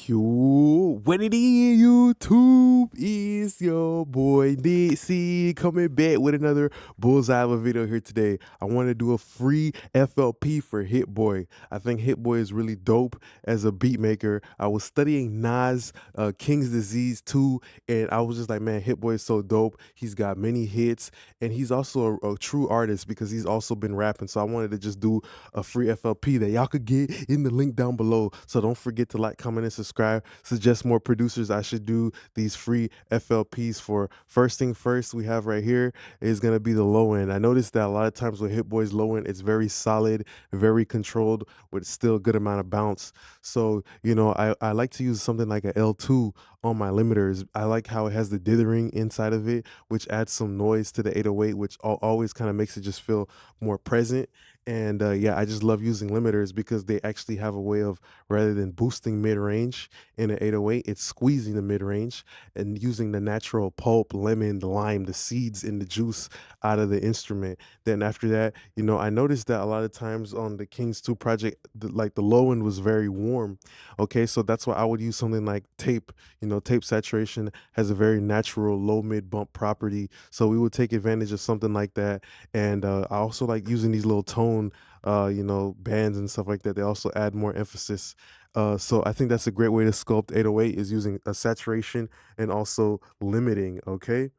Yo, what it is, YouTube? Is your boy Nitzy coming back with another bullseye of a video here today. I want to do a free FLP for Hit Boy. I think Hit Boy is really dope as a beat maker. I was studying Nas, King's Disease 2, and I was just like, man, Hit Boy is so dope. He's got many hits, and he's also a true artist because he's also been rapping. So I wanted to just do a free FLP that y'all could get in the link down below. So don't forget to like, comment, and subscribe. Suggest more producers I should do these free FLPs for. First thing first, we have right here is going to be the low end. I noticed that a lot of times with Hit Boy's low end, it's very solid, very controlled, with still a good amount of bounce. So, I like to use something like a L2 on my limiters. I like how it has the dithering inside of it, which adds some noise to the 808, which always kind of makes it just feel more present. And yeah, I just love using limiters because they actually have a way of, rather than boosting mid-range in an 808, it's squeezing the mid-range and using the natural pulp, lemon, the lime, the seeds and the juice out of the instrument. Then after that, I noticed that a lot of times on the Kings 2 project, like the low end was very warm. Okay, so that's why I would use something like tape. Tape saturation has a very natural low mid bump property. So we would take advantage of something like that. And I also like using these little tone, bands and stuff like that. They also add more emphasis. So I think that's a great way to sculpt 808 is using a saturation and also limiting. Okay.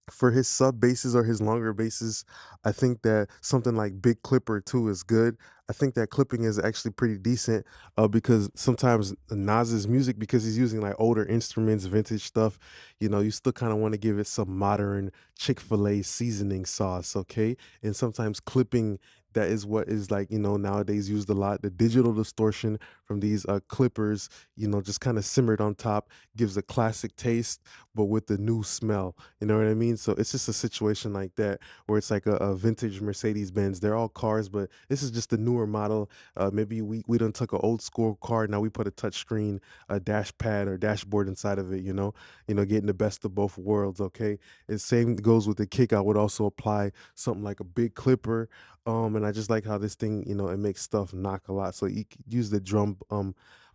For his sub basses or his longer basses, I think that something like Big Clipper too is good. I think that clipping is actually pretty decent because sometimes Nas's music, because he's using like older instruments, vintage stuff, you still kind of want to give it some modern Chick-fil-A seasoning sauce, okay? And sometimes clipping, that is what is like, nowadays used a lot. The digital distortion from these clippers, just kind of simmered on top, gives a classic taste, but with the new smell. You know what I mean? So it's just a situation like that where it's like a vintage Mercedes Benz. They're all cars, but this is just a newer model. Maybe we done took an old school car. Now we put a touch screen, a dash pad or dashboard inside of it. Getting the best of both worlds. Okay, and same goes with the kick. I would also apply something like a big clipper. And I just like how this thing, it makes stuff knock a lot. So you could use the drum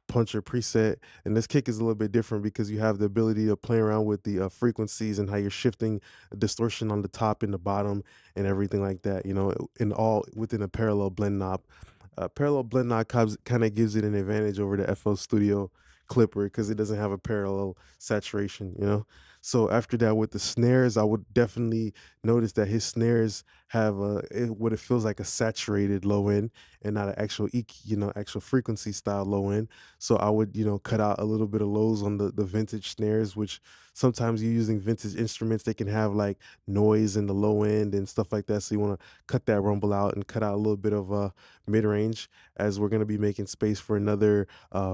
puncher preset, and this kick is a little bit different because you have the ability to play around with the frequencies and how you're shifting distortion on the top and the bottom and everything like that, and all within a parallel blend knob. Parallel blend knob kind of gives it an advantage over the FL Studio clipper because it doesn't have a parallel saturation. So after that, with the snares, I would definitely notice that his snares have what it feels like a saturated low end and not an actual actual frequency style low end. So I would, cut out a little bit of lows on the vintage snares, which sometimes you're using vintage instruments, they can have like noise in the low end and stuff like that. So you want to cut that rumble out and cut out a little bit of mid range, as we're going to be making space for another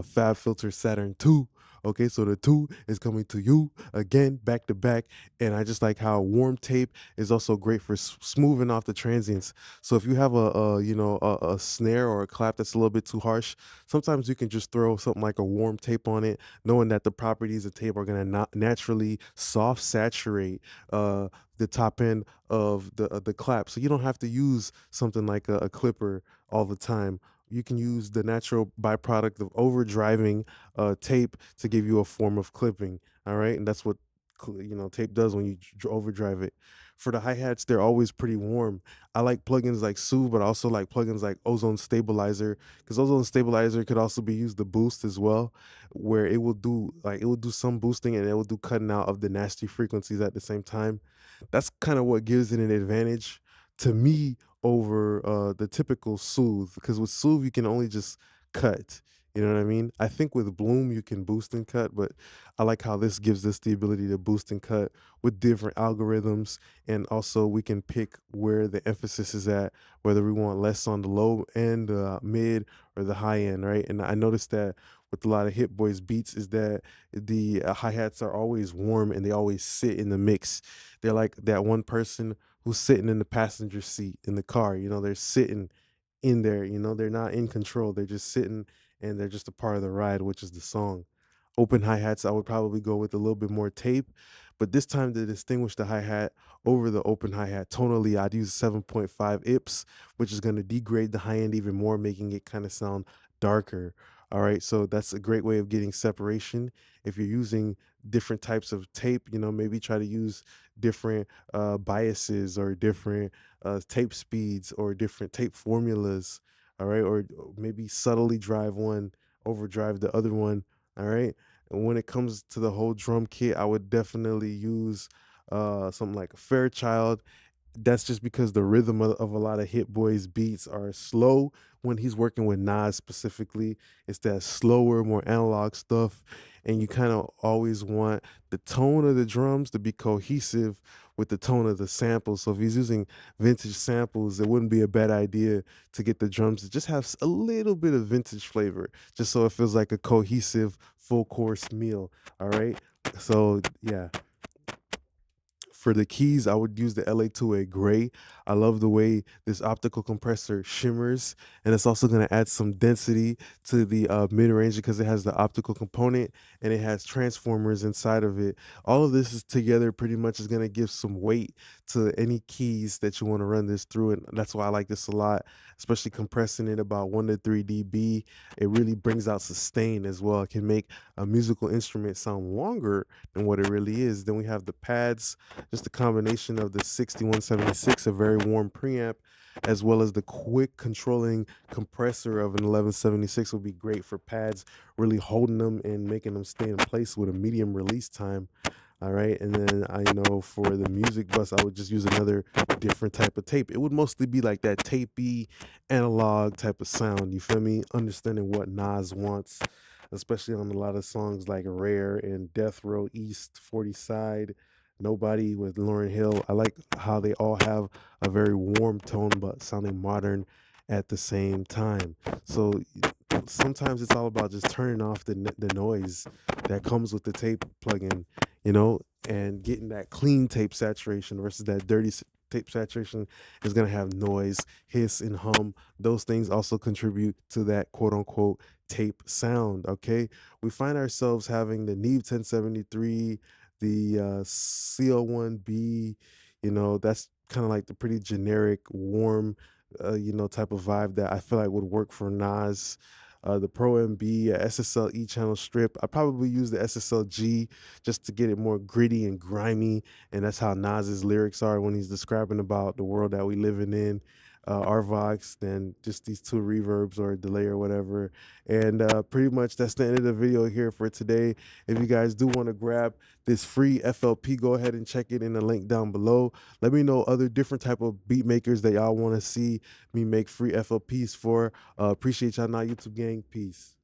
Fab Filter Saturn 2. Okay, so the 2 is coming to you again, back to back. And I just like how warm tape is also great for smoothing off the transients. So if you have a snare or a clap that's a little bit too harsh, sometimes you can just throw something like a warm tape on it, knowing that the properties of tape are going to not naturally soft saturate the top end of the clap. So you don't have to use something like a clipper all the time. You can use the natural byproduct of overdriving tape to give you a form of clipping. All right, and that's what tape does when you overdrive it. For the hi-hats, they're always pretty warm. I like plugins like Soothe, but I also like plugins like Ozone Stabilizer, because Ozone Stabilizer could also be used to boost as well, where it will do some boosting and it will do cutting out of the nasty frequencies at the same time. That's kind of what gives it an advantage to me over the typical Soothe, because with Soothe you can only just cut. You know what I mean? I think with Bloom you can boost and cut, but I like how this gives us the ability to boost and cut with different algorithms, and also we can pick where the emphasis is at, whether we want less on the low end, mid, or the high end, right? And I noticed that with a lot of Hit Boys beats is that the hi-hats are always warm and they always sit in the mix. They're like that one person who's sitting in the passenger seat in the car. They're sitting in there, they're not in control. They're just sitting and they're just a part of the ride, which is the song. Open hi-hats, I would probably go with a little bit more tape, but this time to distinguish the hi-hat over the open hi-hat tonally, I'd use 7.5 IPS, which is going to degrade the high end even more, making it kind of sound darker. All right, so that's a great way of getting separation. If you're using different types of tape, maybe try to use different biases or different tape speeds or different tape formulas. All right, or maybe subtly drive one, overdrive the other one. All right, and when it comes to the whole drum kit, I would definitely use something like a Fairchild. That's just because the rhythm of a lot of Hit Boy's beats are slow when he's working with Nas specifically. It's that slower, more analog stuff. And you kind of always want the tone of the drums to be cohesive with the tone of the samples. So if he's using vintage samples, it wouldn't be a bad idea to get the drums to just have a little bit of vintage flavor, just so it feels like a cohesive full course meal. All right. So yeah, for the keys, I would use the LA2A Gray. I love the way this optical compressor shimmers, and it's also going to add some density to the mid-range because it has the optical component and it has transformers inside of it. All of this is together pretty much is going to give some weight to any keys that you want to run this through, and that's why I like this a lot, especially compressing it about 1 to 3 dB. It really brings out sustain as well. It can make a musical instrument sound longer than what it really is. Then we have the pads, just a combination of the 6176, a very warm preamp, as well as the quick controlling compressor of an 1176 would be great for pads, really holding them and making them stay in place with a medium release time. All right. And then I know for the music bus, I would just use another different type of tape. It would mostly be like that tapey analog type of sound. You feel me? Understanding what Nas wants, especially on a lot of songs like Rare and Death Row East, 40 Side, Nobody with Lauryn Hill. I like how they all have a very warm tone, but sounding modern at the same time. So sometimes it's all about just turning off the noise that comes with the tape plugin, and getting that clean tape saturation versus that dirty tape saturation is going to have noise, hiss, and hum. Those things also contribute to that quote unquote tape sound. Okay. We find ourselves having the Neve 1073, the CO1B, that's kind of like the pretty generic, warm, type of vibe that I feel like would work for Nas. The Pro MB, SSL E channel strip. I probably use the SSLG just to get it more gritty and grimy, and that's how Nas's lyrics are when he's describing about the world that we living in. Arvox, then just these two reverbs or a delay or whatever. And pretty much that's the end of the video here for today. If you guys do want to grab this free FLP, go ahead and check it in the link down below. Let me know other different type of beat makers that y'all want to see me make free FLPs for. Appreciate y'all now, YouTube gang. Peace.